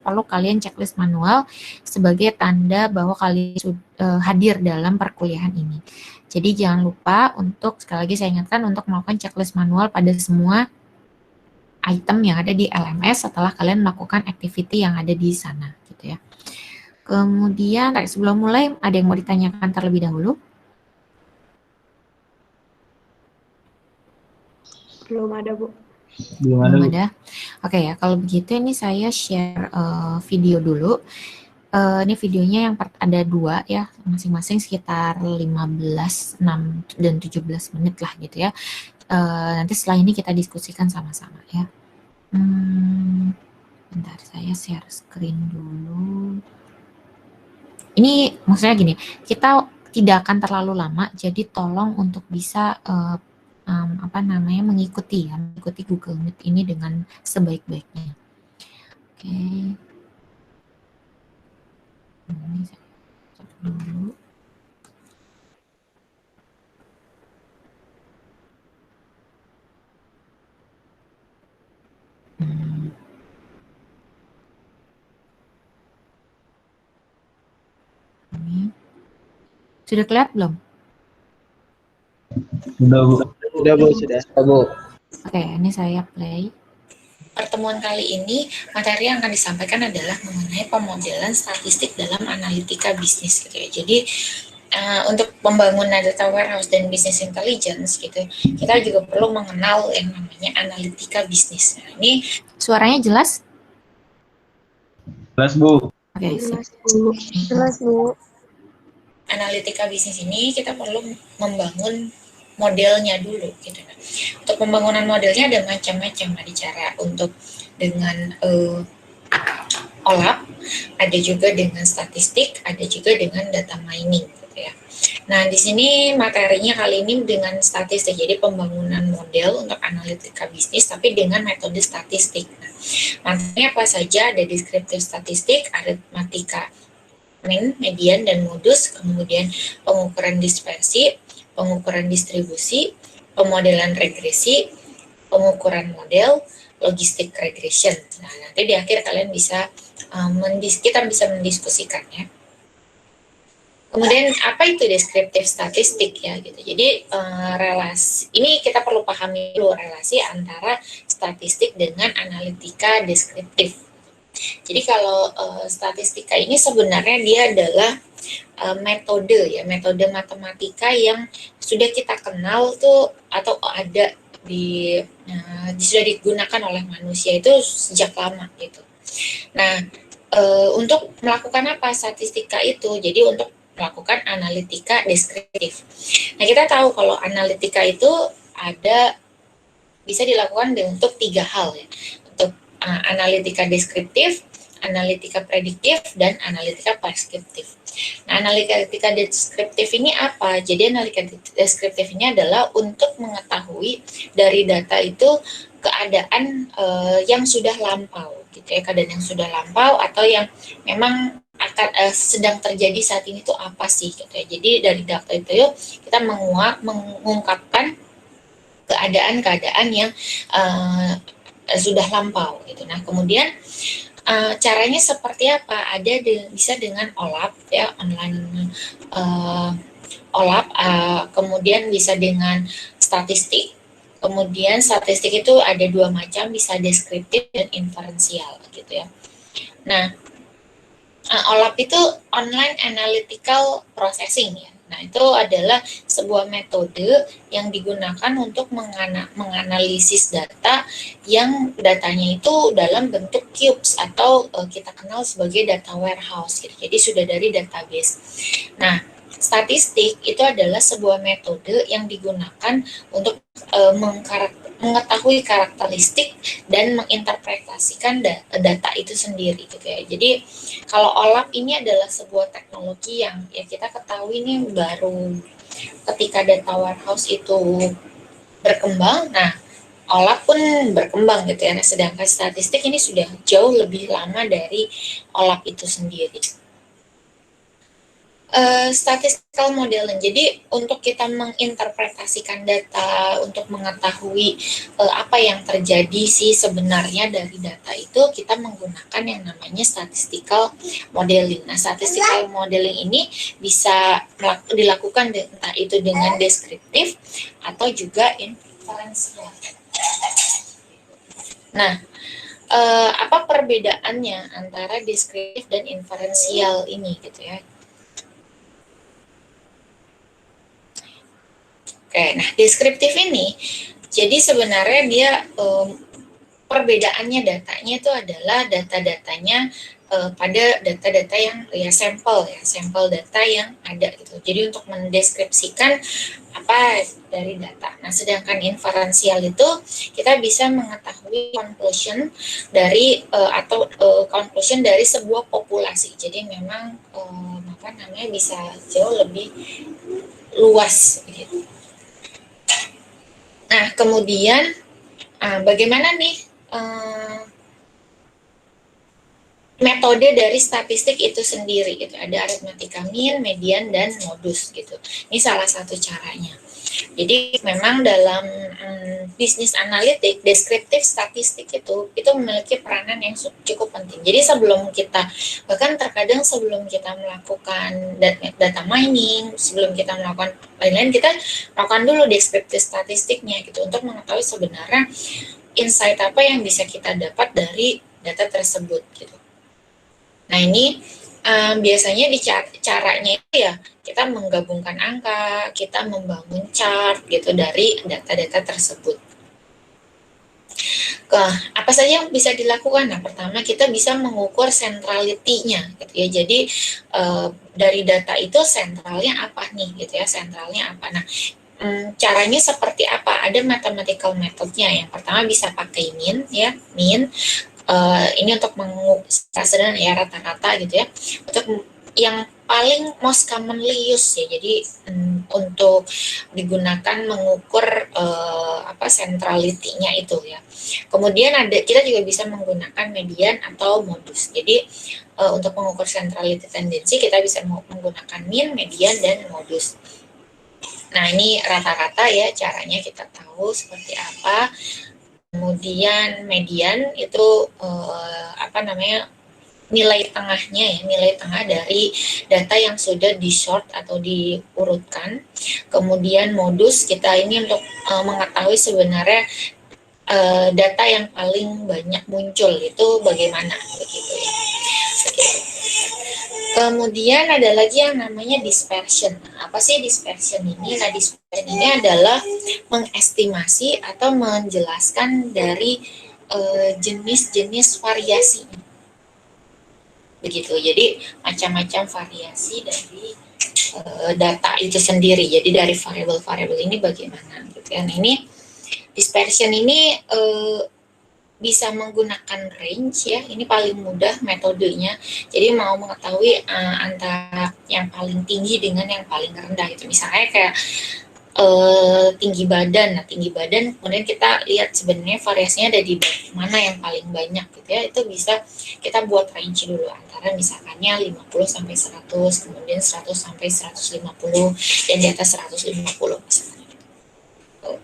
perlu kalian checklist manual sebagai tanda bahwa kalian sudah hadir dalam perkuliahan ini. Jadi jangan lupa untuk, sekali lagi saya ingatkan, untuk melakukan checklist manual pada semua item yang ada di LMS setelah kalian melakukan activity yang ada di sana, gitu ya. Kemudian sebelum mulai, ada yang mau ditanyakan terlebih dahulu? Belum ada, Bu. Belum ada. Oke ya, kalau begitu ini saya share video dulu. Ini videonya yang ada 2 ya, masing-masing sekitar 15, 6, dan 17 menit lah gitu ya. Nanti setelah ini kita diskusikan sama-sama ya. Bentar, saya share screen dulu. Ini maksudnya gini, kita tidak akan terlalu lama, jadi tolong untuk bisa mengikuti Google Meet ini dengan sebaik-baiknya. Oke. Ini saya cek dulu. Ini. Sudah kelihatan belum? Sudah, Bu. Sudah, Bu. Sudah, Bu. Oke, ini saya play. Pertemuan kali ini, materi yang akan disampaikan adalah mengenai pemodelan statistik dalam analitika bisnis gitu ya. Jadi untuk pembangunan data warehouse dan business intelligence gitu, kita juga perlu mengenal yang namanya analitika bisnis. Nah, ini suaranya jelas? Jelas, Bu. Oke, Jelas, Bu. Analitika bisnis ini kita perlu membangun modelnya dulu gitu. Untuk pembangunan modelnya ada macam-macam, ada cara untuk dengan OLAP, ada juga dengan statistik, ada juga dengan data mining gitu ya. Nah, di sini materinya kali ini dengan statistik, jadi pembangunan model untuk analitika bisnis tapi dengan metode statistik. Nah, materinya apa saja? Ada deskriptif statistik, aritmatika min, median, dan modus, kemudian pengukuran dispersi, pengukuran distribusi, pemodelan regresi, pengukuran model, logistik regression. Nah, nanti di akhir kalian bisa kita bisa mendiskusikannya. Kemudian apa itu deskriptif statistik ya gitu. Jadi relasi ini kita perlu pahami dulu relasi antara statistik dengan analitika deskriptif. Jadi kalau statistika ini sebenarnya dia adalah metode matematika yang sudah kita kenal tuh atau ada sudah digunakan oleh manusia itu sejak lama gitu. Nah, untuk melakukan apa statistika itu? Jadi untuk melakukan analitika deskriptif. Nah, kita tahu kalau analitika itu bisa dilakukan untuk 3 hal ya. Untuk analitika deskriptif, analitika prediktif, dan analitika preskriptif. Nah, analitika deskriptif ini apa? Jadi analitika deskriptif ini adalah untuk mengetahui dari data itu keadaan yang sudah lampau, gitu ya, keadaan yang sudah lampau atau yang memang akan sedang terjadi saat ini itu apa sih, gitu ya. Jadi dari data itu yuk kita mengungkapkan keadaan-keadaan yang sudah lampau gitu. Nah, kemudian caranya seperti apa? Bisa dengan OLAP ya, online OLAP, kemudian bisa dengan statistik. Kemudian statistik itu ada 2 macam, bisa deskriptif dan inferensial gitu ya. Nah, OLAP itu online analytical processing ya. Nah, itu adalah sebuah metode yang digunakan untuk menganalisis data yang datanya itu dalam bentuk cubes atau kita kenal sebagai data warehouse gitu. Jadi sudah dari database. Nah, statistik itu adalah sebuah metode yang digunakan untuk mengetahui karakteristik dan menginterpretasikan data itu sendiri gitu ya. Jadi kalau OLAP ini adalah sebuah teknologi yang ya kita ketahui ini baru ketika data warehouse itu berkembang. Nah, OLAP pun berkembang gitu ya. Nah, sedangkan statistik ini sudah jauh lebih lama dari OLAP itu sendiri. Statistical modeling. Jadi untuk kita menginterpretasikan data, untuk mengetahui apa yang terjadi sih sebenarnya dari data itu, kita menggunakan yang namanya statistical modeling. Nah, statistical modeling ini bisa dilakukan entah itu dengan deskriptif atau juga inferensial. Nah, apa perbedaannya antara deskriptif dan inferensial ini gitu ya? Oke, nah deskriptif ini, jadi sebenarnya dia perbedaannya datanya itu adalah data-datanya pada data-data yang sampel data yang ada gitu. Jadi untuk mendeskripsikan apa dari data. Nah, sedangkan inferensial itu kita bisa mengetahui conclusion dari conclusion dari sebuah populasi. Jadi memang bisa jauh lebih luas gitu. Nah, kemudian bagaimana nih metode dari statistik itu sendiri gitu. Ada aritmatika mean, median, dan modus gitu. Ini salah satu caranya. Jadi memang dalam bisnis analitik, deskriptif statistik itu memiliki peranan yang cukup penting. Jadi bahkan terkadang sebelum kita melakukan data mining, sebelum kita melakukan lain-lain, kita lakukan dulu deskriptif statistiknya gitu untuk mengetahui sebenarnya insight apa yang bisa kita dapat dari data tersebut gitu. Nah, ini biasanya caranya itu ya kita menggabungkan angka, kita membangun chart gitu dari data-data tersebut. Apa saja yang bisa dilakukan? Nah, pertama kita bisa mengukur centrality-nya gitu ya. Jadi dari data itu sentralnya apa nih gitu ya, sentralnya apa. Nah, caranya seperti apa? Ada mathematical methodnya. Yang pertama bisa pakai mean ya, mean. Ini untuk mengukur ya rata-rata gitu ya. Untuk yang paling most commonly used ya, jadi untuk digunakan mengukur centrality-nya itu ya. Kemudian kita juga bisa menggunakan median atau modus. Jadi untuk mengukur centrality tendency kita bisa menggunakan mean, median, dan modus. Nah, ini rata-rata ya caranya kita tahu seperti apa. Kemudian median itu nilai tengahnya ya, nilai tengah dari data yang sudah di sort atau diurutkan. Kemudian modus kita ini untuk mengetahui sebenarnya data yang paling banyak muncul itu bagaimana begitu ya. Kemudian ada lagi yang namanya dispersion. Apa sih dispersion ini? Nah, dispersion ini adalah mengestimasi atau menjelaskan dari jenis-jenis variasi. Begitu. Jadi macam-macam variasi dari data itu sendiri. Jadi dari variabel-variabel ini bagaimana gitu kan. Ini dispersion ini bisa menggunakan range ya, ini paling mudah metodenya. Jadi mau mengetahui antara yang paling tinggi dengan yang paling rendah itu, misalnya kayak tinggi badan. Nah, tinggi badan kemudian kita lihat sebenarnya variasinya ada di mana yang paling banyak gitu ya. Itu bisa kita buat range dulu antara misalkannya 50 sampai 100, kemudian 100 sampai 150 dan di atas 150 misalnya.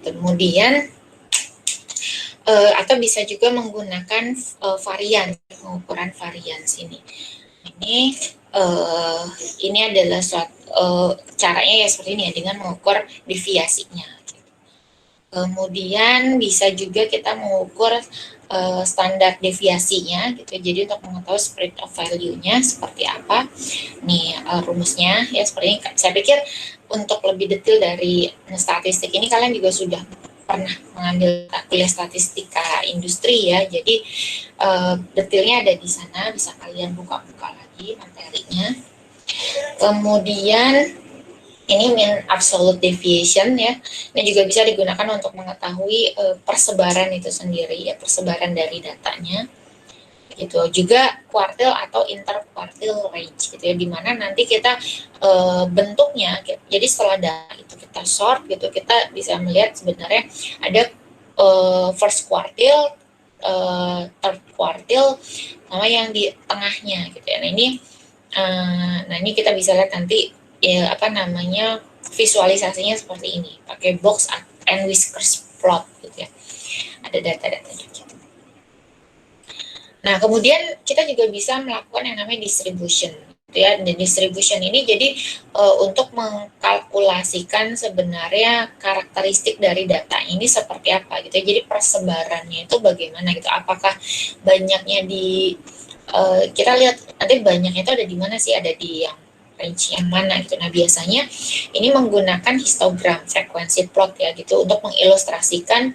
Kemudian atau bisa juga menggunakan varian, pengukuran varian sini. Ini adalah caranya ya seperti ini ya, dengan mengukur deviasinya. Kemudian bisa juga kita mengukur standar deviasinya gitu. Jadi untuk mengetahui spread of value-nya seperti apa. Nih rumusnya ya seperti ini. Saya pikir untuk lebih detail dari statistik ini kalian juga sudah pernah mengambil kuliah statistika industri ya, jadi detailnya ada di sana, bisa kalian buka-buka lagi materinya. Kemudian ini mean absolute deviation ya, ini juga bisa digunakan untuk mengetahui persebaran itu sendiri ya, persebaran dari datanya gitu. Juga quartile atau interquartile range gitu ya, dimana nanti kita bentuknya jadi setelah data itu kita sort gitu, kita bisa melihat sebenarnya ada first quartile, third quartile, sama yang di tengahnya gitu ya. Nah, ini Nah, ini kita bisa lihat nanti ya, visualisasinya seperti ini, pakai box and whiskers plot gitu ya. Ada data-data juga. Nah, kemudian kita juga bisa melakukan yang namanya distribution gitu ya. Dan distribution ini jadi untuk mengkalkulasikan sebenarnya karakteristik dari data ini seperti apa gitu ya. Jadi persebarannya itu bagaimana gitu. Apakah banyaknya di kita lihat nanti banyaknya itu ada di mana sih, ada di yang range yang mana gitu. Nah, biasanya ini menggunakan histogram frequency plot ya gitu untuk mengilustrasikan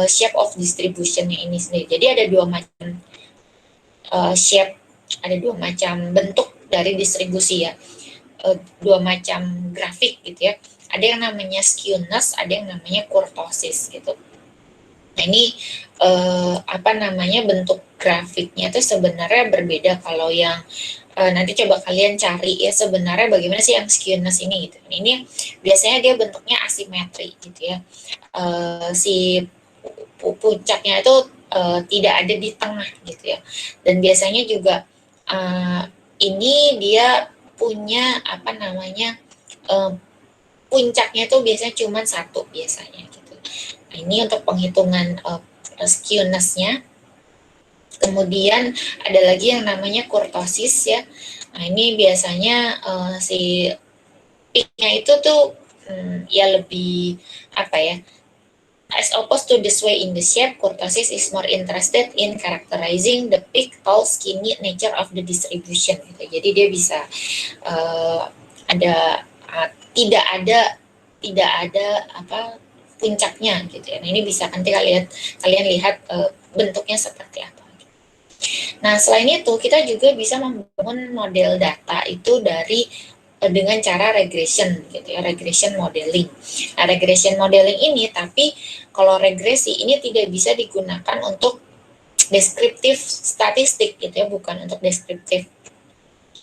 shape of distributionnya ini sendiri. Jadi ada dua macam shape, ada dua macam bentuk dari distribusi ya, dua macam grafik gitu ya. Ada yang namanya skewness, ada yang namanya kurtosis gitu. Nah, ini bentuk grafiknya itu sebenarnya berbeda. Kalau yang nanti coba kalian cari ya sebenarnya bagaimana sih yang skewness ini gitu. Ini biasanya dia bentuknya asimetri gitu ya. Si puncaknya itu tidak ada di tengah gitu ya. Dan biasanya juga ini dia punya puncaknya itu biasanya cuma satu biasanya gitu. Nah, ini untuk penghitungan skewness-nya. Kemudian ada lagi yang namanya kurtosis ya. Nah, ini biasanya si peak-nya itu tuh ya lebih as opposed to the sway in the shape, kurtosis is more interested in characterizing the peak, tall, skinny nature of the distribution gitu. Jadi dia bisa tidak ada puncaknya gitu ya. Nah, ini bisa nanti kalian lihat bentuknya seperti apa. Nah, selain itu kita juga bisa membangun model data itu dengan cara regression gitu ya, regression modeling. Nah, regression modeling ini tapi kalau regresi ini tidak bisa digunakan untuk deskriptif statistik gitu ya, bukan untuk deskriptif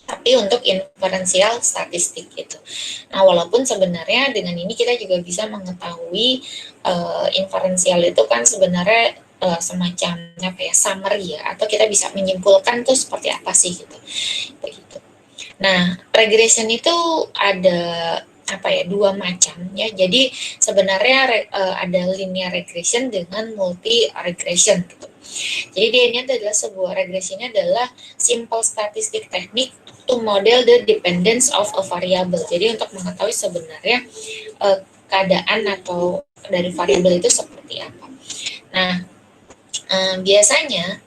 tapi untuk inferensial statistik gitu. Nah, walaupun sebenarnya dengan ini kita juga bisa mengetahui inferensial itu kan sebenarnya semacam summary ya, atau kita bisa menyimpulkan tuh seperti apa sih gitu. Begitu. Nah, regression itu ada dua macam ya. Jadi sebenarnya ada linear regression dengan multi regression gitu. Jadi dia ini adalah sebuah regresinya adalah simple statistic technique to model the dependence of a variable. Jadi untuk mengetahui sebenarnya keadaan atau dari variabel itu seperti apa. Nah, biasanya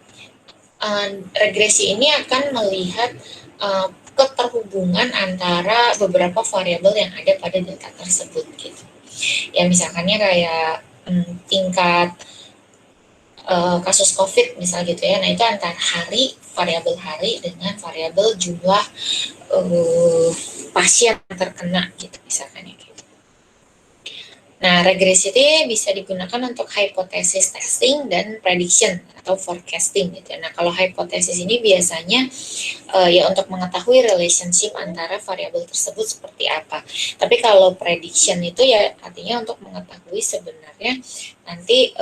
regresi ini akan melihat keterhubungan antara beberapa variabel yang ada pada data tersebut gitu. Ya misalkannya kayak tingkat kasus COVID misalnya gitu ya. Nah, itu antara variabel hari dengan variabel jumlah pasien yang terkena gitu misalkan ya. Nah, regresi ini bisa digunakan untuk hypothesis testing dan prediction atau forecasting gitu. Nah, kalau hypothesis ini biasanya ya untuk mengetahui relationship antara variabel tersebut seperti apa. Tapi kalau prediction itu ya artinya untuk mengetahui sebenarnya nanti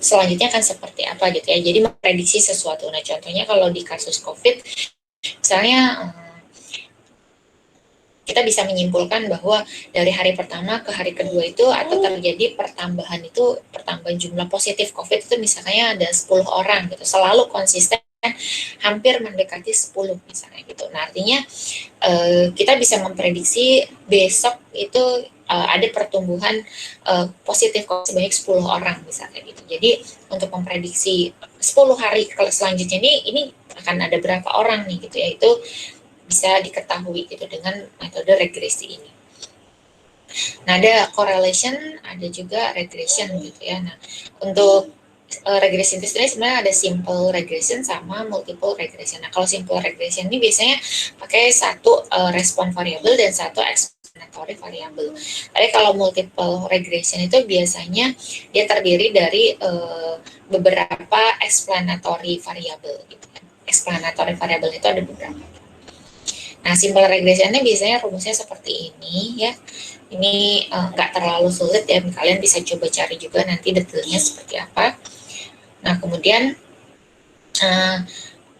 selanjutnya akan seperti apa gitu ya. Jadi memprediksi sesuatu. Nah, contohnya kalau di kasus COVID misalnya kita bisa menyimpulkan bahwa dari hari pertama ke hari kedua itu atau terjadi pertambahan jumlah positif COVID itu misalnya ada 10 orang gitu, selalu konsisten hampir mendekati 10 misalnya gitu. Nah, artinya kita bisa memprediksi besok itu ada pertumbuhan positif COVID sebanyak 10 orang misalnya gitu. Jadi untuk memprediksi 10 hari selanjutnya ini akan ada berapa orang nih gitu ya, itu bisa diketahui gitu dengan metode regresi ini. Nah, ada correlation, ada juga regression gitu ya. Nah, untuk regression itu sebenarnya ada simple regression sama multiple regression. Nah, kalau simple regression ini biasanya pakai satu respon variabel dan satu explanatory variabel. Tapi kalau multiple regression itu biasanya dia terdiri dari beberapa explanatory variabel gitu. Explanatory variabel itu ada beberapa. Nah, simple regressionnya biasanya rumusnya seperti ini ya. Ini nggak terlalu sulit ya, kalian bisa coba cari juga nanti detailnya seperti apa. Nah, kemudian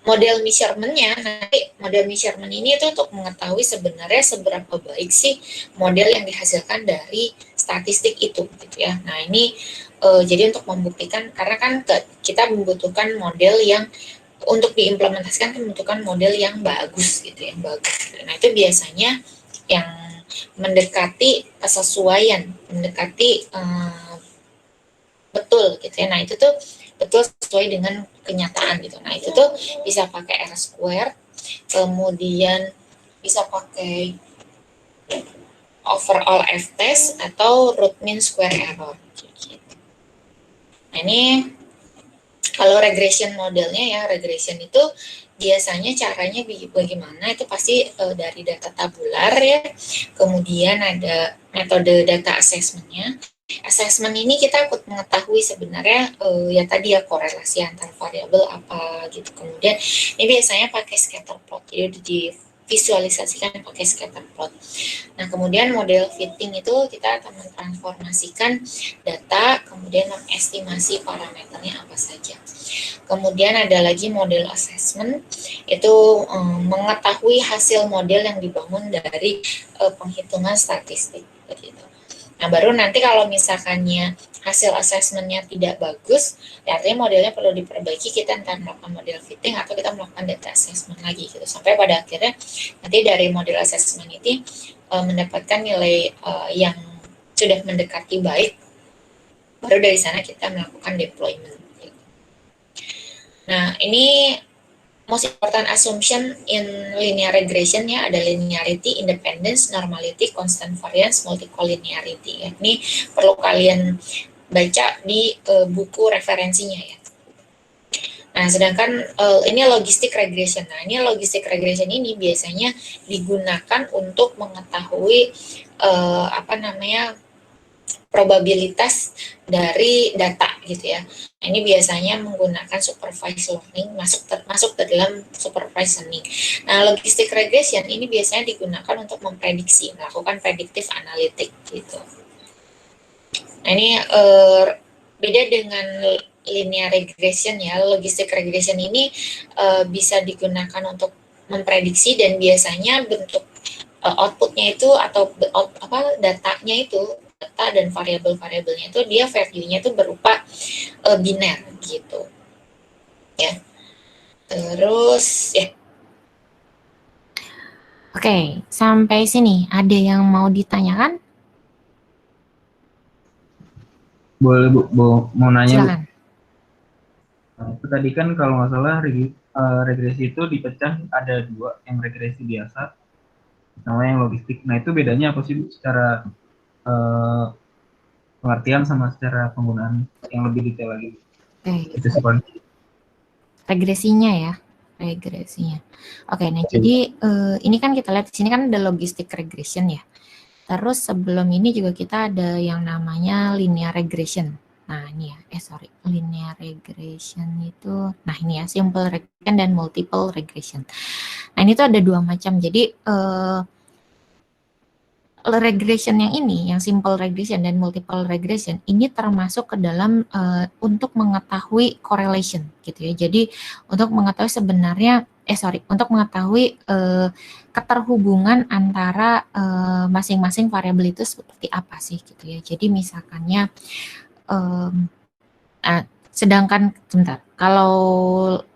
model measurement-nya, nanti model measurement ini itu untuk mengetahui sebenarnya seberapa baik sih model yang dihasilkan dari statistik itu gitu ya. Nah ini jadi untuk membuktikan, karena kan kita membutuhkan model yang untuk diimplementasikan membutuhkan model yang bagus gitu, yang bagus. Nah itu biasanya yang mendekati kesesuaian, mendekati betul gitu ya. Nah itu tuh betul sesuai dengan kenyataan gitu. Nah itu tuh bisa pakai R square, kemudian bisa pakai overall F test atau root mean square error. Nah ini kalau regression modelnya ya, regression itu biasanya caranya bagaimana itu pasti dari data tabular ya, kemudian ada metode data assessment-nya. Assessment ini kita ikut mengetahui sebenarnya ya tadi ya korelasi antar variabel apa gitu. Kemudian ini biasanya pakai scatter plot, jadi divisualisasikan pakai scatter plot. Nah kemudian model fitting itu kita akan mentransformasikan data, kemudian mengestimasi parameternya apa saja. Kemudian ada lagi model assessment, itu mengetahui hasil model yang dibangun dari penghitungan statistik begitu. Nah, baru nanti kalau misalkannya hasil asesmennya tidak bagus, ya artinya modelnya perlu diperbaiki, kita entah melakukan model fitting atau kita melakukan data assessment lagi gitu. Sampai pada akhirnya nanti dari model assessment ini mendapatkan nilai yang sudah mendekati baik, baru dari sana kita melakukan deployment. Nah, ini most important assumption in linear regression ya, ada linearity, independence, normality, constant variance, multicollinearity ya. Ini perlu kalian baca di buku referensinya ya. Nah, sedangkan ini logistic regression. Nah, ini logistic regression ini biasanya digunakan untuk mengetahui probabilitas dari data gitu ya. Nah, ini biasanya menggunakan supervised learning, masuk ke dalam supervised learning. Nah, logistic regression ini biasanya digunakan untuk memprediksi, melakukan predictive analytic gitu. Nah, ini beda dengan linear regression ya. Logistic regression ini bisa digunakan untuk memprediksi dan biasanya bentuk outputnya itu atau datanya itu, data dan variabel-variabelnya itu dia value-nya itu berupa biner gitu ya. Terus ya, Oke, sampai sini ada yang mau ditanyakan? Boleh Bu, mau nanya Silakan. Bu. Nah, itu tadi kan kalau nggak salah regresi itu dipecah ada dua, yang regresi biasa sama yang logistik. Nah itu bedanya apa sih Bu secara pengertian sama secara penggunaan yang lebih detail lagi? Oke. Itu sih Pak. Regresinya ya, regresinya. Oke, nah jadi ini kan kita lihat di sini kan ada logistic regression ya. Terus sebelum ini juga kita ada yang namanya linear regression. Nah ini ya, linear regression itu, nah ini ya simple regression dan multiple regression. Nah ini tuh ada dua macam. Jadi regression yang ini, yang simple regression dan multiple regression, ini termasuk ke dalam untuk mengetahui correlation gitu ya. Jadi untuk mengetahui sebenarnya, untuk mengetahui keterhubungan antara masing-masing variabel itu seperti apa sih gitu ya. Jadi misalkannya, sedangkan sebentar, kalau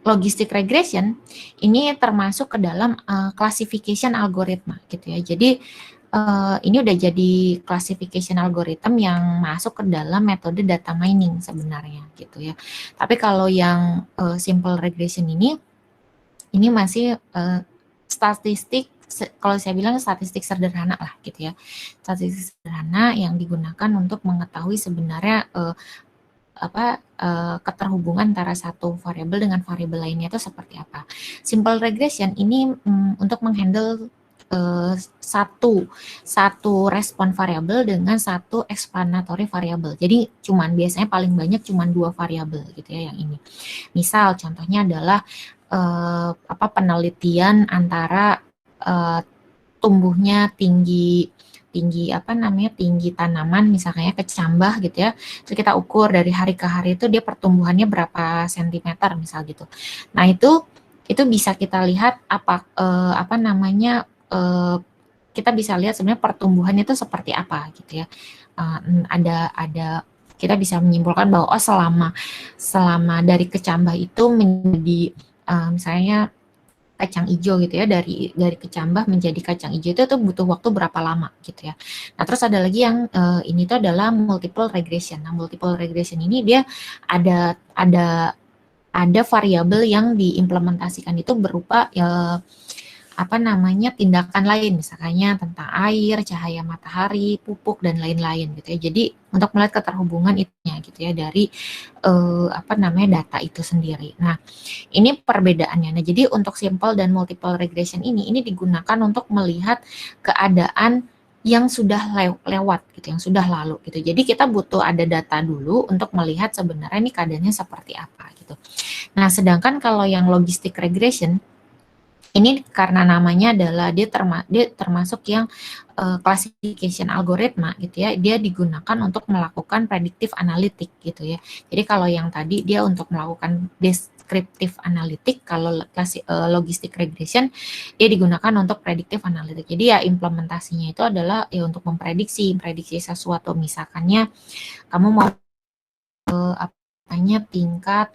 logistic regression ini termasuk ke dalam classification algoritma gitu ya. Jadi ini udah jadi classification algorithm yang masuk ke dalam metode data mining sebenarnya gitu ya. Tapi kalau yang simple regression ini masih statistik, kalau saya bilang statistik sederhana lah gitu ya. Statistik sederhana yang digunakan untuk mengetahui sebenarnya keterhubungan antara satu variabel dengan variabel lainnya itu seperti apa. Simple regression ini untuk menghandle satu respon variabel dengan satu explanatory variabel. Jadi biasanya paling banyak cuman 2 variabel gitu ya yang ini. Misal contohnya adalah penelitian antara tumbuhnya tinggi tanaman misalnya kecambah gitu ya. Terus kita ukur dari hari ke hari itu dia pertumbuhannya berapa sentimeter misal gitu. Nah, itu itu bisa kita lihat apa namanya, kita bisa lihat sebenarnya pertumbuhannya itu seperti apa gitu ya. Ada kita bisa menyimpulkan bahwa selama dari kecambah itu menjadi misalnya kacang hijau gitu ya, dari kecambah menjadi kacang hijau itu tuh butuh waktu berapa lama gitu ya. Nah, terus ada lagi yang ini tuh adalah multiple regression. Nah, multiple regression ini dia ada variabel yang diimplementasikan itu berupa apa namanya, tindakan lain, misalnya tentang air, cahaya matahari, pupuk dan lain-lain gitu ya. Jadi untuk melihat keterhubungan itunya gitu ya dari apa namanya, data itu sendiri. Nah, ini perbedaannya. Nah, jadi untuk simple dan multiple regression ini digunakan untuk melihat keadaan yang sudah lewat gitu, yang sudah lalu gitu. Jadi kita butuh ada data dulu untuk melihat sebenarnya ini keadaannya seperti apa gitu. Nah, sedangkan kalau yang logistic regression ini karena namanya adalah dia termasuk yang classification algoritma gitu ya, dia digunakan untuk melakukan predictive analytic gitu ya. Jadi kalau yang tadi dia untuk melakukan descriptive analytic, kalau logistic regression dia digunakan untuk predictive analytic. Jadi ya implementasinya itu adalah ya untuk memprediksi sesuatu, misalkannya kamu mau apanya tingkat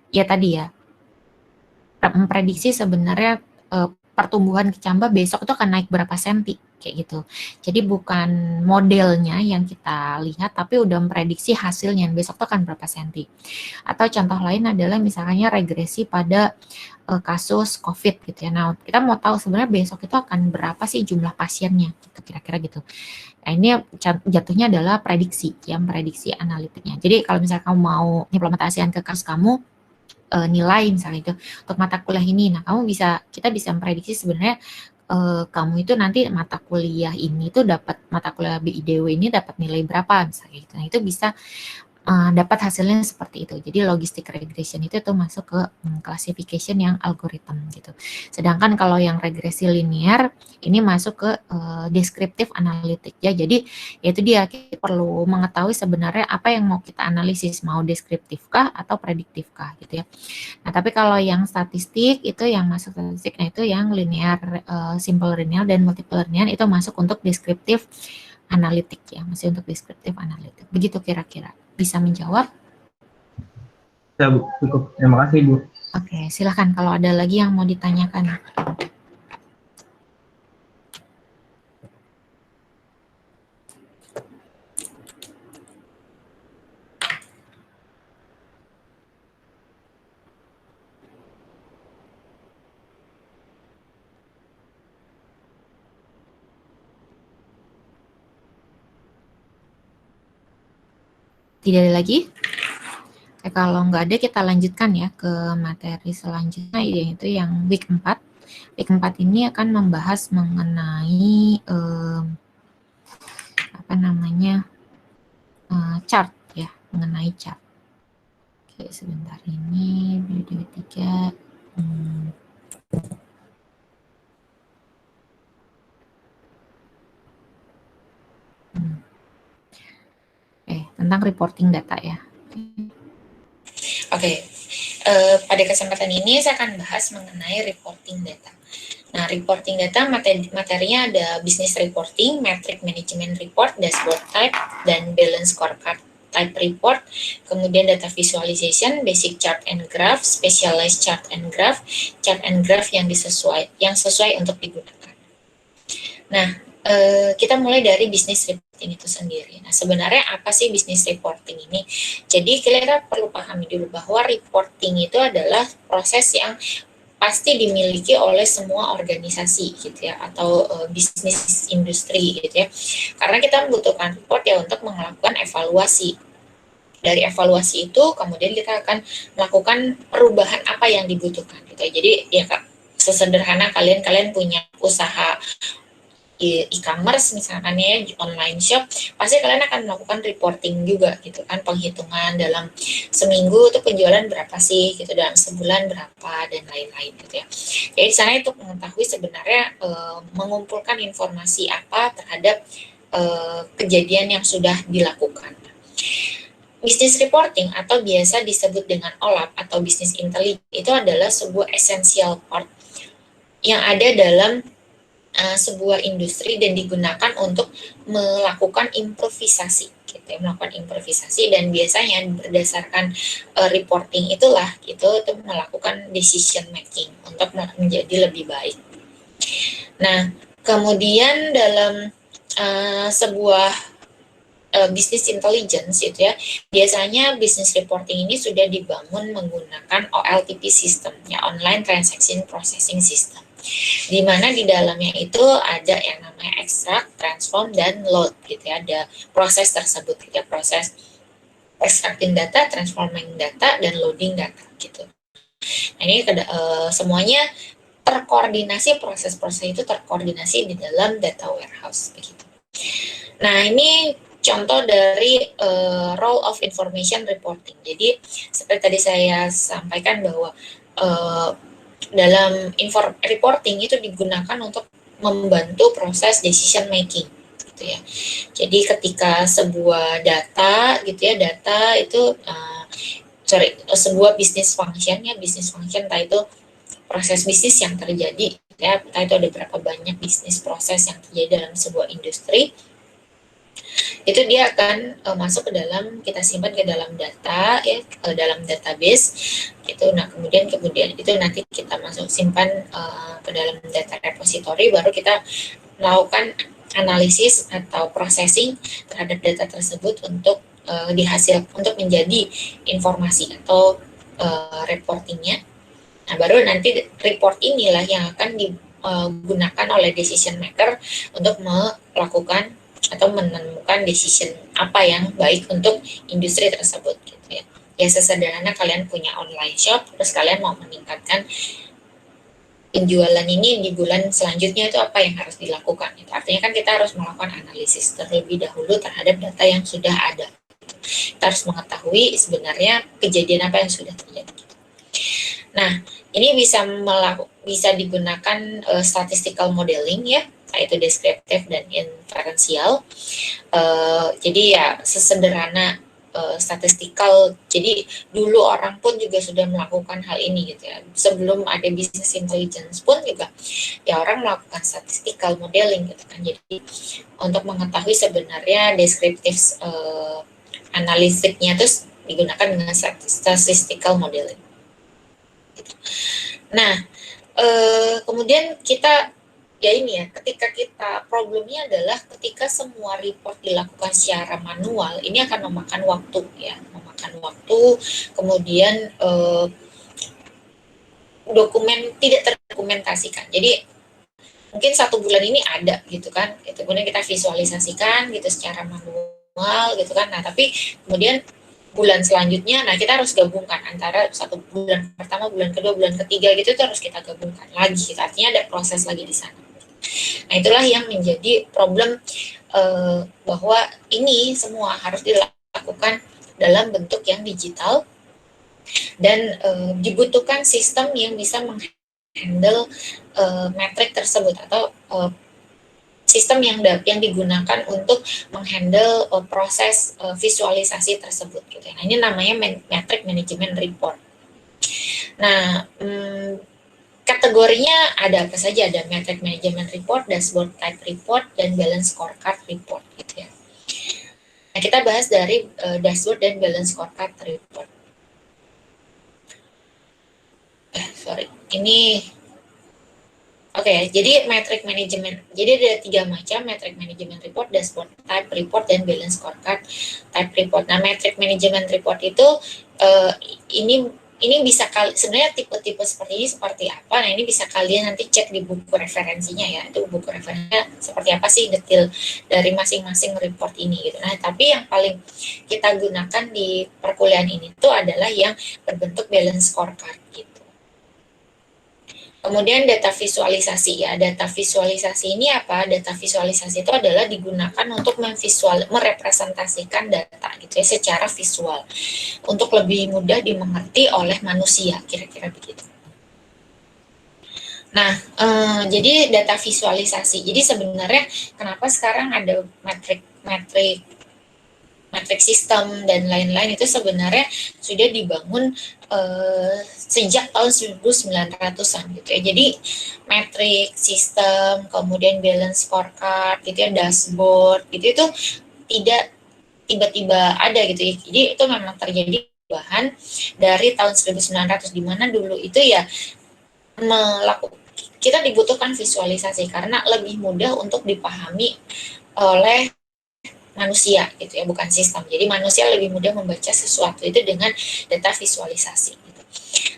ya tadi ya, memprediksi sebenarnya pertumbuhan kecambah besok itu akan naik berapa senti kayak gitu. Jadi bukan modelnya yang kita lihat, tapi udah memprediksi hasilnya besok itu akan berapa senti. Atau contoh lain adalah misalnya regresi pada kasus COVID gitu ya. Nah, kita mau tahu sebenarnya besok itu akan berapa sih jumlah pasiennya gitu, kira-kira gitu. Nah, ini jatuhnya adalah prediksi, yang prediksi analitiknya. Jadi kalau misalnya kamu mau implementasikan ke kasus kamu, nilai misalnya itu untuk mata kuliah ini, nah kita bisa memprediksi sebenarnya kamu itu nanti mata kuliah ini tuh dapat, mata kuliah BIDW ini dapat nilai berapa misalnya gitu. Nah, itu bisa dapat hasilnya seperti itu. Jadi logistic regression itu tuh masuk ke classification yang algorithm gitu. Sedangkan kalau yang regresi linear ini masuk ke descriptive analytic ya. Jadi yaitu dia, kita perlu mengetahui sebenarnya apa yang mau kita analisis, mau deskriptif kah atau prediktif kah gitu ya. Nah, tapi kalau yang statistik itu yang masuk statistik, nah itu yang linear, simple linear dan multiple linear itu masuk untuk deskriptif analitik ya, masih untuk deskriptif analitik. Begitu kira-kira. Bisa menjawab? Ya, Bu. Cukup. Terima kasih, Bu. Oke, silakan kalau ada lagi yang mau ditanyakan. Tidak ada lagi? Oke, kalau nggak ada kita lanjutkan ya ke materi selanjutnya, yaitu yang week 4. Week 4 ini akan membahas mengenai apa namanya, chart ya, mengenai chart. Oke, sebentar ini video 3. Tentang reporting data ya. Oke, pada kesempatan ini saya akan bahas mengenai reporting data. Nah, reporting data materinya ada business reporting, metric management report, dashboard type, dan balance scorecard type report, kemudian data visualization, basic chart and graph, specialized chart and graph yang sesuai untuk digunakan. Nah, kita mulai dari business reporting itu sendiri. Nah, sebenarnya apa sih business reporting ini? Jadi kita perlu pahami dulu bahwa reporting itu adalah proses yang pasti dimiliki oleh semua organisasi gitu ya, atau bisnis industri gitu ya. Karena kita membutuhkan report ya untuk melakukan evaluasi. Dari evaluasi itu kemudian kita akan melakukan perubahan apa yang dibutuhkan gitu ya. Jadi ya Kak, sesederhana kalian punya usaha e-commerce misalkan ya, online shop, pasti kalian akan melakukan reporting juga gitu kan, penghitungan dalam seminggu itu penjualan berapa sih gitu, dalam sebulan berapa dan lain-lain gitu ya. Jadi di sana untuk mengetahui sebenarnya mengumpulkan informasi apa terhadap kejadian yang sudah dilakukan. Business reporting atau biasa disebut dengan OLAP atau business intelligence itu adalah sebuah essential part yang ada dalam sebuah industri dan digunakan untuk melakukan improvisasi, gitu ya, melakukan improvisasi dan biasanya berdasarkan reporting itulah gitu itu melakukan decision making untuk menjadi lebih baik. Nah, kemudian dalam sebuah business intelligence itu ya, biasanya business reporting ini sudah dibangun menggunakan OLTP system, ya online transaction processing system. Di mana di dalamnya itu ada yang namanya extract, transform, dan load gitu ya, ada proses tersebut gitu ya, proses extracting data, transforming data, dan loading data gitu. Nah ini semuanya terkoordinasi, proses-proses itu terkoordinasi di dalam data warehouse begitu. Nah ini contoh dari role of information reporting. Jadi seperti tadi saya sampaikan bahwa dalam reporting itu digunakan untuk membantu proses decision making gitu ya. Jadi ketika sebuah data gitu ya, data itu sebuah business function ya, business function entah itu proses bisnis yang terjadi ya, entah itu ada berapa banyak bisnis proses yang terjadi dalam sebuah industri, itu dia akan masuk ke dalam, kita simpan ke dalam data ya, ke dalam database itu. Nah kemudian itu nanti kita simpan ke dalam data repository, baru kita melakukan analisis atau processing terhadap data tersebut untuk untuk menjadi informasi atau reportingnya. Nah baru nanti report inilah yang akan digunakan oleh decision maker untuk melakukan atau menemukan decision apa yang baik untuk industri tersebut gitu ya. Ya sesederhana kalian punya online shop, terus kalian mau meningkatkan penjualan ini di bulan selanjutnya, itu apa yang harus dilakukan. Itu artinya kan kita harus melakukan analisis terlebih dahulu terhadap data yang sudah ada. Kita harus mengetahui sebenarnya kejadian apa yang sudah terjadi. Nah, ini bisa digunakan statistical modeling ya, yaitu deskriptif dan inferensial. Jadi ya sesederhana statistikal. Jadi dulu orang pun juga sudah melakukan hal ini gitu ya. Sebelum ada business intelligence pun juga ya orang melakukan statistical modeling gitu kan. Jadi untuk mengetahui sebenarnya deskriptif analitiknya terus digunakan dengan statistical modeling. Nah, kemudian kita ya ini ya, ketika kita problemnya adalah ketika semua report dilakukan secara manual, ini akan memakan waktu ya, kemudian dokumen tidak terdokumentasikan. Jadi mungkin 1 bulan ini ada gitu kan, itu kemudian kita visualisasikan gitu secara manual gitu kan. Nah tapi kemudian bulan selanjutnya, nah kita harus gabungkan antara 1 bulan pertama, bulan kedua, bulan ketiga gitu, itu harus kita gabungkan lagi gitu. Artinya ada proses lagi di sana. Nah itulah yang menjadi problem bahwa ini semua harus dilakukan dalam bentuk yang digital dan dibutuhkan sistem yang bisa menghandle metrik tersebut atau sistem yang digunakan untuk menghandle proses visualisasi tersebut gitu. Nah ini namanya metric management report. Nah kategorinya ada apa saja, ada metric management report, dashboard type report, dan balance scorecard report gitu ya. Nah kita bahas dari dashboard dan balance scorecard report. Oke, jadi metric management. Jadi ada 3 macam metric management report, dashboard type report, dan balance scorecard type report. Nah, metric management report itu ini bisa sebenarnya tipe-tipe seperti ini seperti apa. Nah, ini bisa kalian nanti cek di buku referensinya ya. Itu buku referensinya seperti apa sih detail dari masing-masing report ini gitu. Nah, tapi yang paling kita gunakan di perkuliahan ini tuh adalah yang berbentuk balance scorecard gitu. Kemudian data visualisasi ya. Data visualisasi ini apa? Data visualisasi itu adalah digunakan untuk merepresentasikan data gitu ya secara visual untuk lebih mudah dimengerti oleh manusia, kira-kira begitu. Nah, jadi data visualisasi. Jadi sebenarnya kenapa sekarang ada metrik matrix system dan lain-lain itu sebenarnya sudah dibangun sejak tahun 1900-an gitu ya. Jadi matrix system, kemudian balance scorecard gitu ya, dashboard gitu itu tidak tiba-tiba ada gitu ya. Jadi itu memang terjadi perubahan dari tahun 1900 di mana dulu itu ya kita dibutuhkan visualisasi karena lebih mudah untuk dipahami oleh manusia gitu ya, bukan sistem. Jadi manusia lebih mudah membaca sesuatu itu dengan data visualisasi gitu.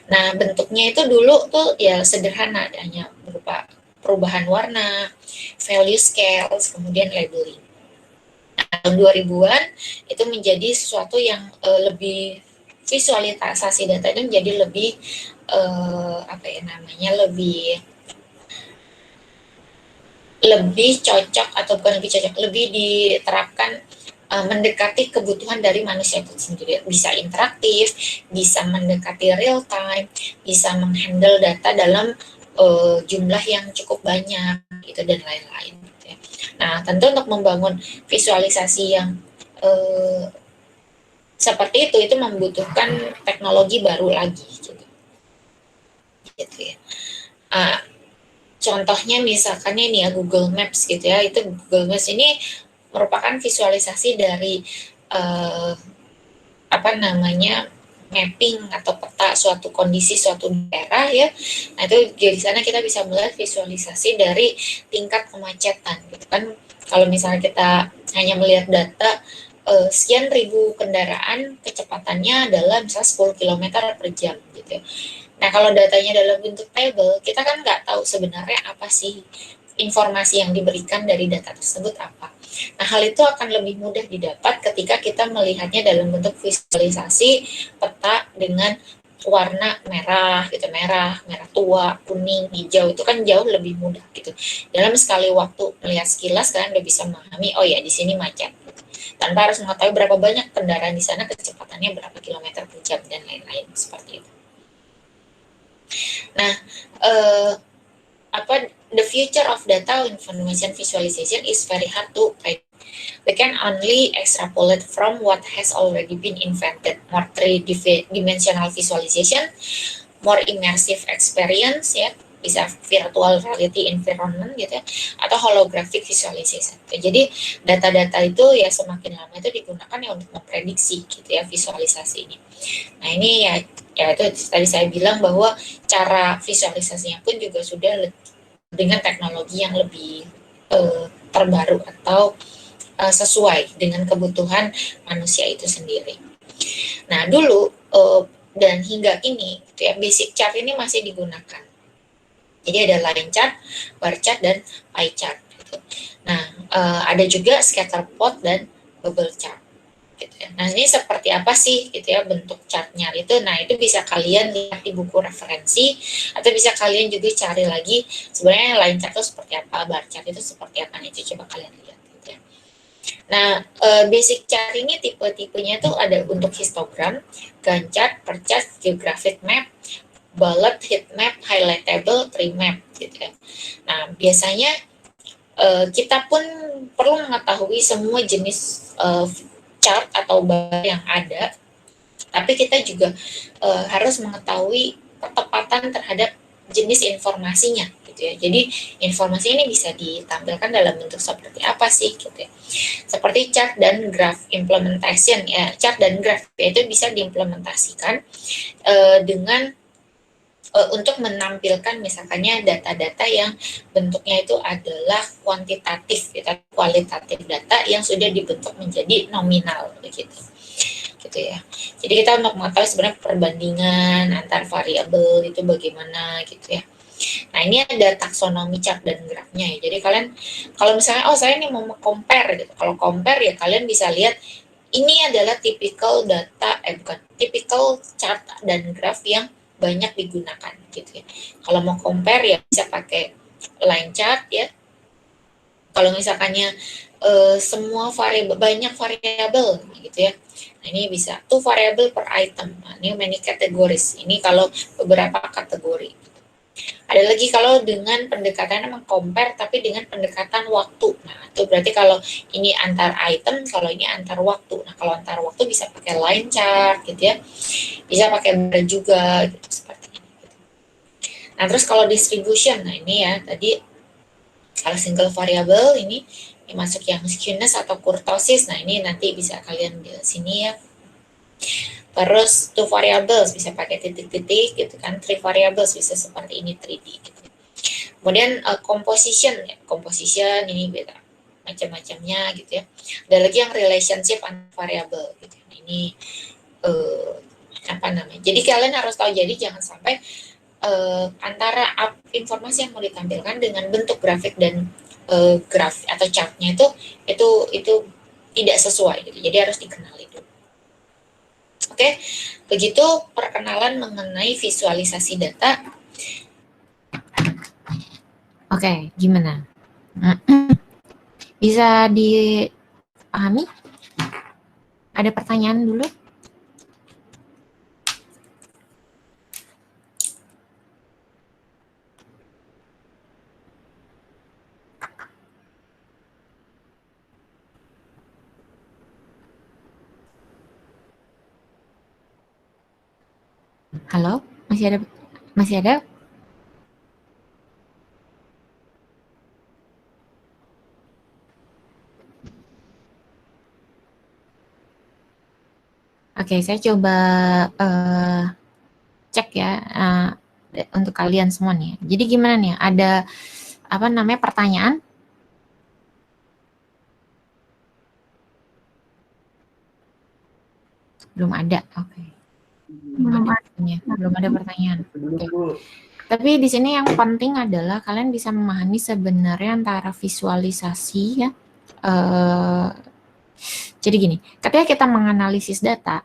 Nah, bentuknya itu dulu tuh ya sederhana, hanya berupa perubahan warna, value scales, kemudian labeling. Nah, tahun 2000-an itu menjadi sesuatu yang lebih visualisasi data itu menjadi lebih lebih cocok atau bukan lebih cocok, lebih diterapkan mendekati kebutuhan dari manusia itu sendiri. Bisa interaktif, bisa mendekati real time, bisa menghandle data dalam jumlah yang cukup banyak gitu dan lain-lain. Gitu ya. Nah, tentu untuk membangun visualisasi yang seperti itu membutuhkan teknologi baru lagi gitu ya. Contohnya misalkan ini ya Google Maps gitu ya, itu Google Maps ini merupakan visualisasi dari mapping atau peta suatu kondisi suatu daerah ya. Nah itu di sana kita bisa melihat visualisasi dari tingkat kemacetan gitu kan. Kalau misalnya kita hanya melihat data sekian ribu kendaraan kecepatannya adalah misalnya 10 km per jam gitu ya. Nah, kalau datanya dalam bentuk table, kita kan nggak tahu sebenarnya apa sih informasi yang diberikan dari data tersebut apa. Nah, hal itu akan lebih mudah didapat ketika kita melihatnya dalam bentuk visualisasi peta dengan warna merah gitu, merah tua, kuning, hijau, itu kan jauh lebih mudah gitu. Dalam sekali waktu melihat sekilas kalian udah bisa memahami, oh ya di sini macet. Gitu. Tanpa harus mengetahui berapa banyak kendaraan di sana, kecepatannya berapa kilometer per jam dan lain-lain seperti itu. Nah, the future of data information visualization is very hard to predict. We can only extrapolate from what has already been invented, more three-dimensional visualization, more immersive experience, ya, bisa virtual reality environment gitu ya, atau holographic visualization. Jadi data-data itu ya semakin lama itu digunakan ya untuk memprediksi gitu ya visualisasi ini. Nah ini ya itu tadi saya bilang bahwa cara visualisasinya pun juga sudah dengan teknologi yang lebih terbaru atau sesuai dengan kebutuhan manusia itu sendiri. Nah dulu dan hingga kini gitu ya, basic chart ini masih digunakan. Jadi ada line chart, bar chart, dan pie chart. Gitu. Nah, ada juga scatter plot dan bubble chart. Gitu ya. Nah, ini seperti apa sih gitu ya bentuk chartnya itu? Nah, itu bisa kalian lihat di buku referensi, atau bisa kalian juga cari lagi sebenarnya line chart itu seperti apa, bar chart itu seperti apa. Itu coba kalian lihat. Gitu ya. Nah, basic chart ini tipe-tipenya tuh ada untuk histogram, Gantt chart, per chart, geographic map, bullet, heat map, highlightable, tree map gitu ya. Nah, biasanya kita pun perlu mengetahui semua jenis chart atau bar yang ada, tapi kita juga harus mengetahui ketepatan terhadap jenis informasinya gitu ya. Jadi informasi ini bisa ditampilkan dalam bentuk seperti apa sih gitu ya. Seperti chart dan graph implementation ya. Chart dan graph itu bisa diimplementasikan dengan untuk menampilkan misalkannya data-data yang bentuknya itu adalah kuantitatif, kualitatif data yang sudah dibentuk menjadi nominal begitu, gitu ya. Jadi kita untuk mengetahui sebenarnya perbandingan antar variabel itu bagaimana gitu ya. Nah ini ada taksonomi chart dan grafnya ya. Jadi kalian kalau misalnya saya ini mau compare gitu, kalau compare ya kalian bisa lihat ini adalah typical data, typical chart dan graf yang banyak digunakan gitu ya. Kalau mau compare ya bisa pakai line chart ya. Kalau misalkannya semua variabel, banyak variabel gitu ya. Nah ini bisa 2 variabel per item. Nah, ini many categories. Ini kalau beberapa kategori. Ada lagi kalau dengan pendekatan meng-compare tapi dengan pendekatan waktu. Nah, itu berarti kalau ini antar item, kalau ini antar waktu. Nah, kalau antar waktu bisa pakai line chart gitu ya. Bisa pakai bar juga gitu seperti ini. Nah, terus kalau distribution, nah ini ya tadi kalau single variable ini masuk yang skewness atau kurtosis. Nah, ini nanti bisa kalian di sini ya. Terus two variables bisa pakai titik-titik gitu kan. Three variables bisa seperti ini 3D gitu. Kemudian composition ya. Composition ini beda macam-macamnya gitu ya. Ada lagi yang relationship antar variable gitu. Nah, ini apa namanya? Jadi kalian harus tahu, jadi jangan sampai antara informasi yang mau ditampilkan dengan bentuk grafik dan graf atau chartnya itu tidak sesuai gitu. Jadi harus dikenali dulu. Oke, begitu perkenalan mengenai visualisasi data. Oke, gimana? Bisa dipahami? Ada pertanyaan dulu? Halo, masih ada? Masih ada? Oke, saya coba cek ya untuk kalian semua nih. Jadi gimana nih? Ada apa namanya pertanyaan? Belum ada. Oke. Belum ada pertanyaan. Oke. Tapi di sini yang penting adalah kalian bisa memahami sebenarnya antara visualisasi ya. Jadi gini, ketika kita menganalisis data,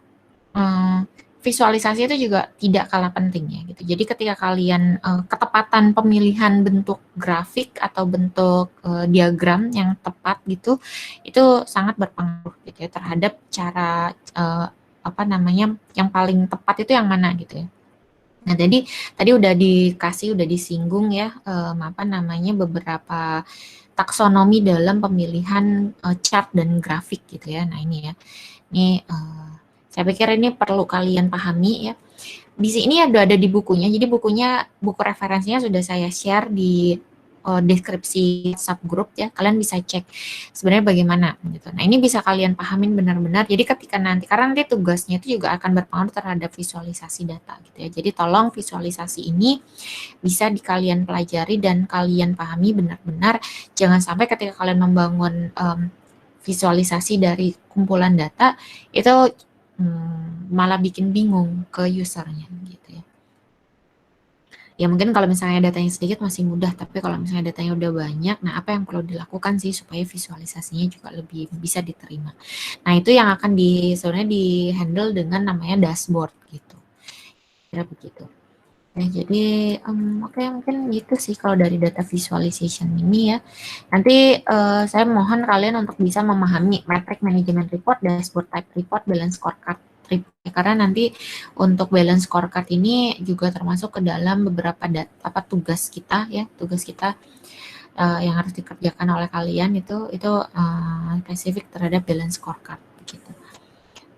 visualisasi itu juga tidak kalah penting ya gitu. Jadi ketika kalian ketepatan pemilihan bentuk grafik atau bentuk diagram yang tepat gitu, itu sangat berpengaruh gitu ya terhadap cara apa namanya yang paling tepat itu yang mana gitu ya. Nah, tadi udah disinggung ya apa namanya beberapa taksonomi dalam pemilihan chart dan grafik gitu ya. Nah, ini ya. Ini saya pikir ini perlu kalian pahami ya. Di sini ada di bukunya. Jadi buku referensinya sudah saya share di deskripsi subgroup ya. Kalian bisa cek sebenarnya bagaimana gitu. Nah, ini bisa kalian pahamin benar-benar. Jadi ketika nanti karena nanti tugasnya itu juga akan berpengaruh terhadap visualisasi data gitu ya. Jadi tolong visualisasi ini bisa kalian pelajari dan kalian pahami benar-benar. Jangan sampai ketika kalian membangun visualisasi dari kumpulan data itu malah bikin bingung ke usernya gitu ya. Ya mungkin kalau misalnya datanya sedikit masih mudah, tapi kalau misalnya datanya udah banyak, nah apa yang perlu dilakukan sih supaya visualisasinya juga lebih bisa diterima. Nah itu yang akan sebenarnya di handle dengan namanya dashboard gitu. Kira begitu. Ya, jadi oke, mungkin gitu sih kalau dari data visualization ini ya. Nanti saya mohon kalian untuk bisa memahami metric management report, dashboard type report, balance scorecard report. Karena nanti untuk balance scorecard ini juga termasuk ke dalam beberapa tugas kita ya, yang harus dikerjakan oleh kalian itu spesifik terhadap balance scorecard gitu.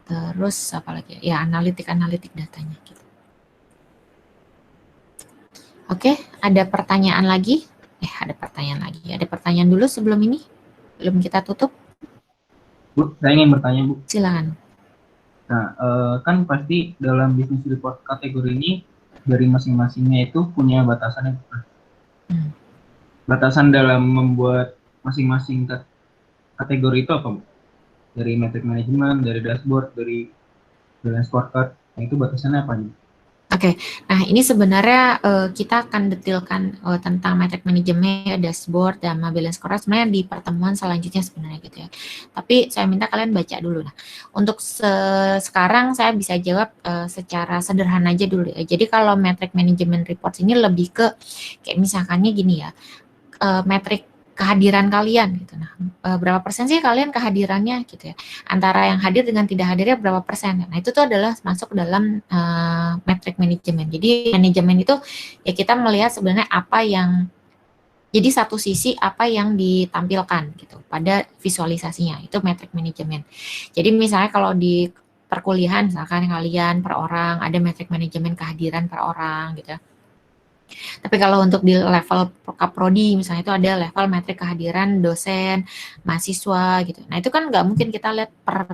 Terus apa lagi ya, analitik datanya gitu. Oke, ada pertanyaan lagi? Ada pertanyaan lagi. Ada pertanyaan dulu sebelum ini? Belum kita tutup? Bu, saya ingin bertanya, Bu. Silakan. Nah, kan pasti dalam bisnis report kategori ini dari masing-masingnya itu punya batasan yang batasan dalam membuat masing-masing kategori itu apa, Bu? Dari metric management, dari dashboard, dari balance scorecard, nah itu batasannya apa nih? Oke, nah ini sebenarnya kita akan detailkan tentang metric management, dashboard, dan balance scorecard sebenarnya di pertemuan selanjutnya sebenarnya gitu ya. Tapi saya minta kalian baca dulu. Nah, untuk sekarang saya bisa jawab secara sederhana aja dulu ya. Jadi kalau metric management report ini lebih ke kayak misalkannya gini ya, metric kehadiran kalian gitu. Nah, berapa persen sih kalian kehadirannya gitu ya. Antara yang hadir dengan tidak hadirnya berapa persen. Nah, itu tuh adalah masuk dalam metrik manajemen. Jadi manajemen itu ya kita melihat sebenarnya apa yang jadi satu sisi apa yang ditampilkan gitu pada visualisasinya. Itu metrik manajemen. Jadi misalnya kalau di perkuliahan misalkan kalian per orang ada metrik manajemen kehadiran per orang gitu ya. Tapi kalau untuk di level kaprodi misalnya itu ada level metrik kehadiran dosen, mahasiswa gitu. Nah itu kan nggak mungkin kita lihat per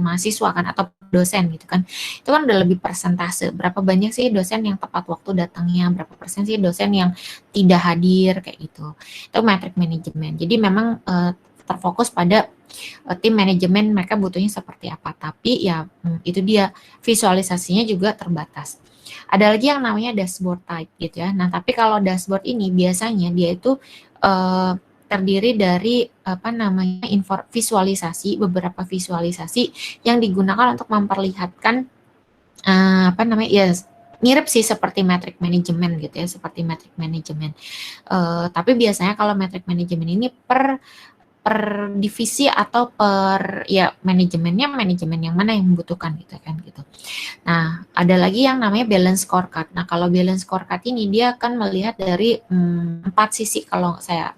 mahasiswa kan atau dosen gitu kan. Itu kan udah lebih persentase. Berapa banyak sih dosen yang tepat waktu datangnya, berapa persen sih dosen yang tidak hadir kayak gitu. Itu metrik manajemen. Jadi memang terfokus pada tim manajemen mereka butuhnya seperti apa. Tapi ya itu dia visualisasinya juga terbatas. Ada lagi yang namanya dashboard type gitu ya. Nah, tapi kalau dashboard ini biasanya dia itu terdiri dari apa namanya visualisasi, beberapa visualisasi yang digunakan untuk memperlihatkan apa namanya ya mirip sih seperti metrik manajemen gitu ya, seperti metrik manajemen. Tapi biasanya kalau metrik manajemen ini per divisi atau per ya manajemennya manajemen yang mana yang membutuhkan gitu kan gitu. Nah, ada lagi yang namanya balance scorecard. Nah, kalau balance scorecard ini dia akan melihat dari 4 sisi kalau saya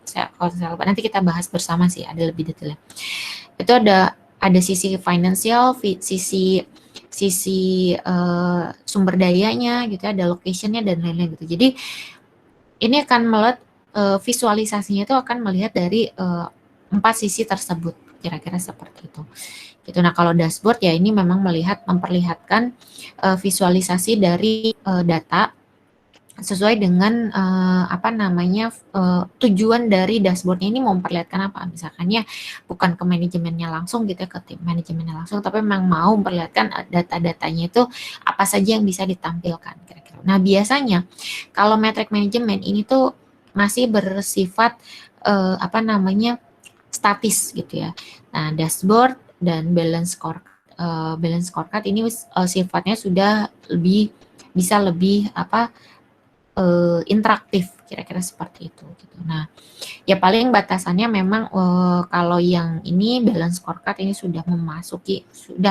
nanti kita bahas bersama sih ada lebih detailnya. Itu ada sisi financial, sisi sumber dayanya gitu ya, ada locationnya dan lain-lain gitu. Jadi ini akan melihat visualisasinya itu akan melihat dari 4 sisi tersebut, kira-kira seperti itu. Gitu. Nah, kalau dashboard ya ini memang memperlihatkan visualisasi dari data sesuai dengan apa namanya tujuan dari dashboardnya ini mau memperlihatkan apa. Misalkannya bukan ke manajemennya langsung gitu ya, ke tim manajemennya langsung, tapi memang mau memperlihatkan data-datanya itu apa saja yang bisa ditampilkan kira-kira. Nah, biasanya kalau metrik manajemen ini tuh masih bersifat apa namanya statis gitu ya. Nah, dashboard dan balance scorecard ini sifatnya sudah bisa lebih apa interaktif kira-kira seperti itu gitu. Nah, ya paling batasannya memang kalau yang ini balance scorecard ini sudah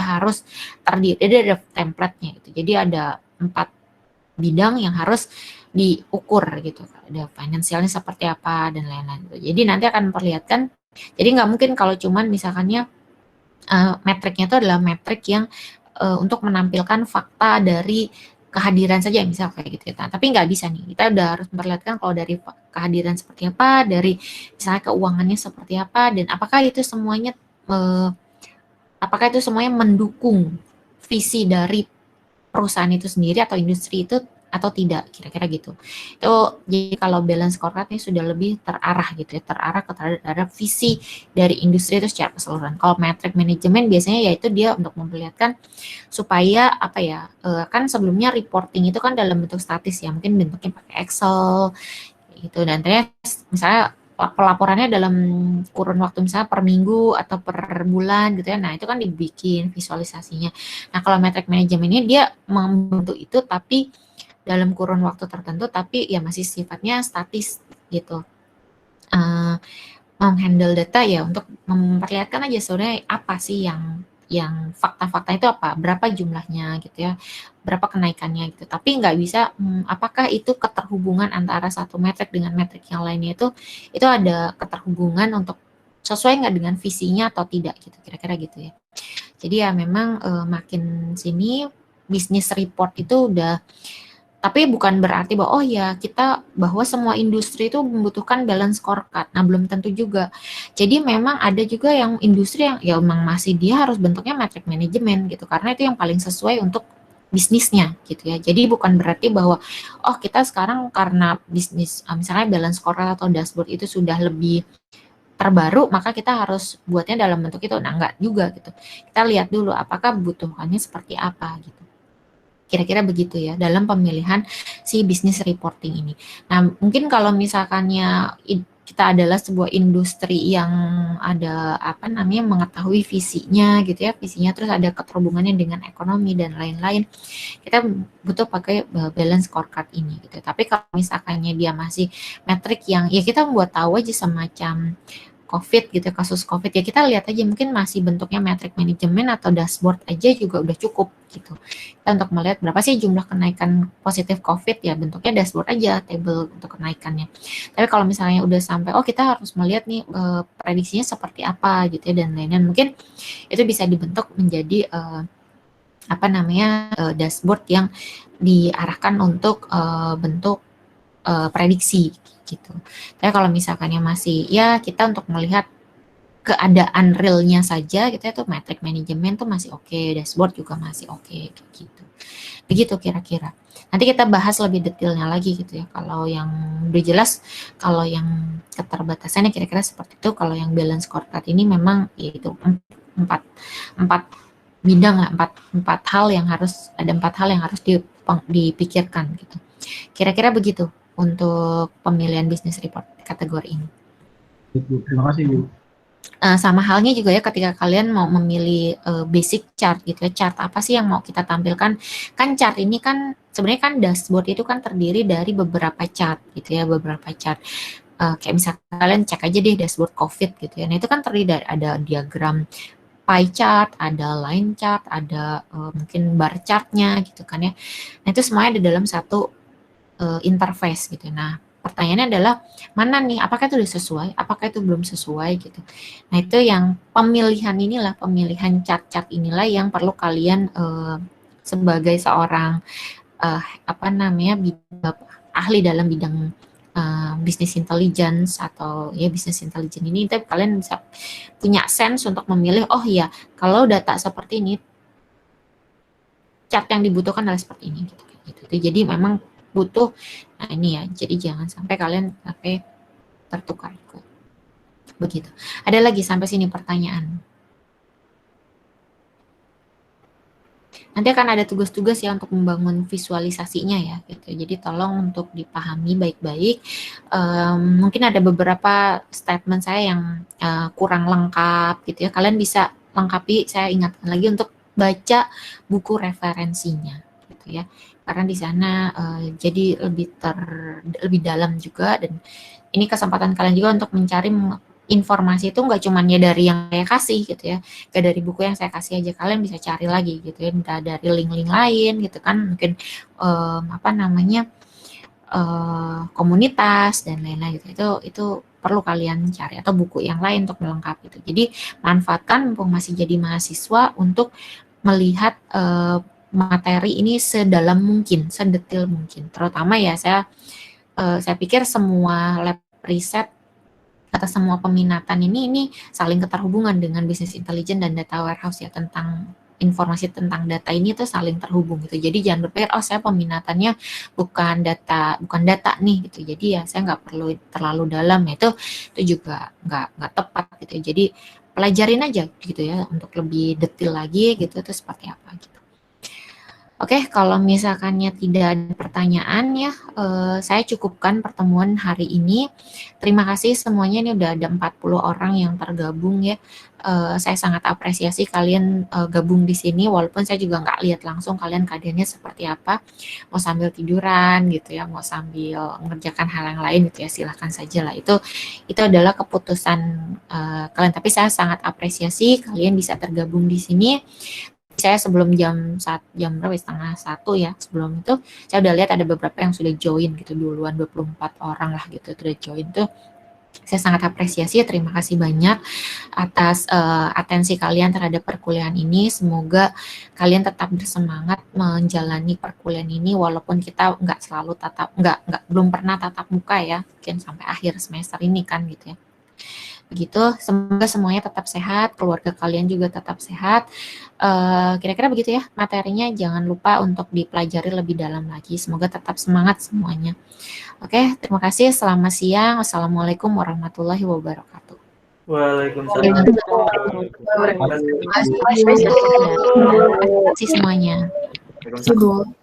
harus terdiri dari template-nya gitu. Jadi ada 4 bidang yang harus diukur gitu. Ada finansialnya seperti apa dan lain-lain gitu. Jadi nanti akan memperlihatkan. Jadi nggak mungkin kalau cuman misalkannya metriknya itu adalah metrik yang untuk menampilkan fakta dari kehadiran saja misal kayak gitu ya. Tapi nggak bisa nih. Kita udah harus memperlihatkan kalau dari kehadiran seperti apa, dari misalnya keuangannya seperti apa, dan apakah itu semuanya mendukung visi dari perusahaan itu sendiri atau industri itu atau tidak, kira-kira gitu. Itu jadi kalau balance scorecard ini sudah lebih terarah gitu ya, terarah terhadap visi dari industri itu secara keseluruhan. Kalau metrik manajemen biasanya yaitu dia untuk memperlihatkan supaya apa ya, kan sebelumnya reporting itu kan dalam bentuk statis ya, mungkin bentuknya pakai Excel gitu, dan ternyata misalnya pelaporannya dalam kurun waktu misalnya per minggu atau per bulan gitu ya. Nah, itu kan dibikin visualisasinya. Nah, kalau metrik manajemen ini dia membentuk itu tapi dalam kurun waktu tertentu, tapi ya masih sifatnya statis gitu. Menghandle data ya untuk memperlihatkan aja sebenarnya apa sih yang fakta-fakta itu apa, berapa jumlahnya gitu ya, berapa kenaikannya gitu. Tapi nggak bisa apakah itu keterhubungan antara satu metrik dengan metrik yang lainnya itu ada keterhubungan untuk sesuai nggak dengan visinya atau tidak gitu, kira-kira gitu ya. Jadi ya memang makin sini bisnis report itu udah, tapi bukan berarti bahwa bahwa semua industri itu membutuhkan balance scorecard. Nah, belum tentu juga. Jadi memang ada juga yang industri yang ya memang masih dia harus bentuknya metrik manajemen gitu, karena itu yang paling sesuai untuk bisnisnya gitu ya. Jadi bukan berarti bahwa kita sekarang karena bisnis misalnya balance scorecard atau dashboard itu sudah lebih terbaru, maka kita harus buatnya dalam bentuk itu. Nah, enggak juga gitu. Kita lihat dulu apakah kebutuhannya seperti apa gitu. Kira-kira begitu ya dalam pemilihan si bisnis reporting ini. Nah, mungkin kalau misalkannya kita adalah sebuah industri yang ada mengetahui visinya gitu ya, visinya terus ada keterhubungannya dengan ekonomi dan lain-lain, kita butuh pakai balance scorecard ini gitu. Tapi kalau misalkannya dia masih metrik yang ya kita buat tahu aja semacam COVID gitu, kasus COVID ya kita lihat aja, mungkin masih bentuknya metrik manajemen atau dashboard aja juga udah cukup gitu. Kita untuk melihat berapa sih jumlah kenaikan positif COVID ya, bentuknya dashboard aja, table untuk kenaikannya. Tapi kalau misalnya udah sampai kita harus melihat nih prediksinya seperti apa gitu ya dan lain-lain, mungkin itu bisa dibentuk menjadi dashboard yang diarahkan untuk bentuk prediksi gitu. Tapi kalau misalkannya masih ya kita untuk melihat keadaan realnya saja gitu ya, tuh metrik manajemen tuh masih oke, dashboard juga masih oke gitu. Begitu kira-kira. Nanti kita bahas lebih detailnya lagi gitu ya. Kalau yang udah jelas, kalau yang keterbatasannya kira-kira seperti itu. Kalau yang balance scorecard ini memang yaitu empat bidang lah, empat hal yang harus dipikirkan gitu. Kira-kira begitu untuk pemilihan bisnis report kategori ini. Terima kasih, Bu. Sama halnya juga ya ketika kalian mau memilih basic chart gitu ya, chart apa sih yang mau kita tampilkan, kan chart ini kan sebenarnya kan dashboard itu kan terdiri dari beberapa chart gitu ya, beberapa chart. Kayak misalnya kalian cek aja deh dashboard COVID gitu ya, nah itu kan terdiri dari ada diagram pie chart, ada line chart, ada mungkin bar chartnya gitu kan ya. Nah itu semuanya ada dalam satu interface gitu. Nah, pertanyaannya adalah mana nih? Apakah itu sudah sesuai? Apakah itu belum sesuai gitu? Nah, itu yang pemilihan chart-chart inilah yang perlu kalian sebagai seorang ahli dalam bidang business intelligence atau ya business intelligence ini, tapi kalian bisa punya sense untuk memilih, oh ya, kalau data seperti ini, chart yang dibutuhkan adalah seperti ini gitu. Jadi memang butuh, nah ini ya, jadi jangan sampai kalian tertukar begitu. Ada lagi sampai sini pertanyaan? Nanti akan ada tugas-tugas ya untuk membangun visualisasinya ya gitu. Jadi tolong untuk dipahami baik-baik. Mungkin ada beberapa statement saya yang kurang lengkap gitu ya. Kalian bisa lengkapi, saya ingatkan lagi untuk baca buku referensinya gitu ya. Karena di sana jadi lebih dalam juga, dan ini kesempatan kalian juga untuk mencari informasi itu nggak cuma ya dari yang saya kasih gitu ya, nggak dari buku yang saya kasih aja, kalian bisa cari lagi gitu ya, entah dari link-link lain gitu kan, mungkin komunitas dan lain-lain gitu, itu perlu kalian cari, atau buku yang lain untuk melengkapi itu. Jadi manfaatkan mumpung masih jadi mahasiswa untuk melihat materi ini sedalam mungkin, sedetil mungkin. Terutama ya saya pikir semua lab riset atau semua peminatan ini saling keterhubungan dengan bisnis intelligence dan data warehouse ya, tentang informasi tentang data ini tuh saling terhubung gitu. Jadi jangan berpikir saya peminatannya bukan data nih gitu. Jadi ya saya nggak perlu terlalu dalam, itu juga nggak tepat gitu. Jadi pelajarin aja gitu ya untuk lebih detail lagi gitu, itu seperti apa gitu. Oke, kalau misalkannya tidak ada pertanyaan ya, saya cukupkan pertemuan hari ini. Terima kasih semuanya, ini udah ada 40 orang yang tergabung ya. Saya sangat apresiasi kalian gabung di sini, walaupun saya juga nggak lihat langsung kalian keadaannya seperti apa. Mau sambil tiduran gitu ya, mau sambil mengerjakan hal yang lain gitu ya, silahkan saja lah. Itu adalah keputusan kalian, tapi saya sangat apresiasi kalian bisa tergabung di sini. Saya sebelum jam berapa, setengah 1 ya, sebelum itu saya udah lihat ada beberapa yang sudah join gitu duluan, 24 orang lah gitu sudah join tuh. Saya sangat apresiasi, terima kasih banyak atas atensi kalian terhadap perkuliahan ini. Semoga kalian tetap bersemangat menjalani perkuliahan ini walaupun kita belum pernah tatap muka ya, mungkin sampai akhir semester ini kan gitu ya. Begitu, semoga semuanya tetap sehat, keluarga kalian juga tetap sehat. Kira-kira begitu ya materinya, jangan lupa untuk dipelajari lebih dalam lagi. Semoga tetap semangat semuanya. Oke, terima kasih, selamat siang. Wassalamualaikum warahmatullahi wabarakatuh. Waalaikumsalam. Terima kasih semuanya. Waalaikumsalam.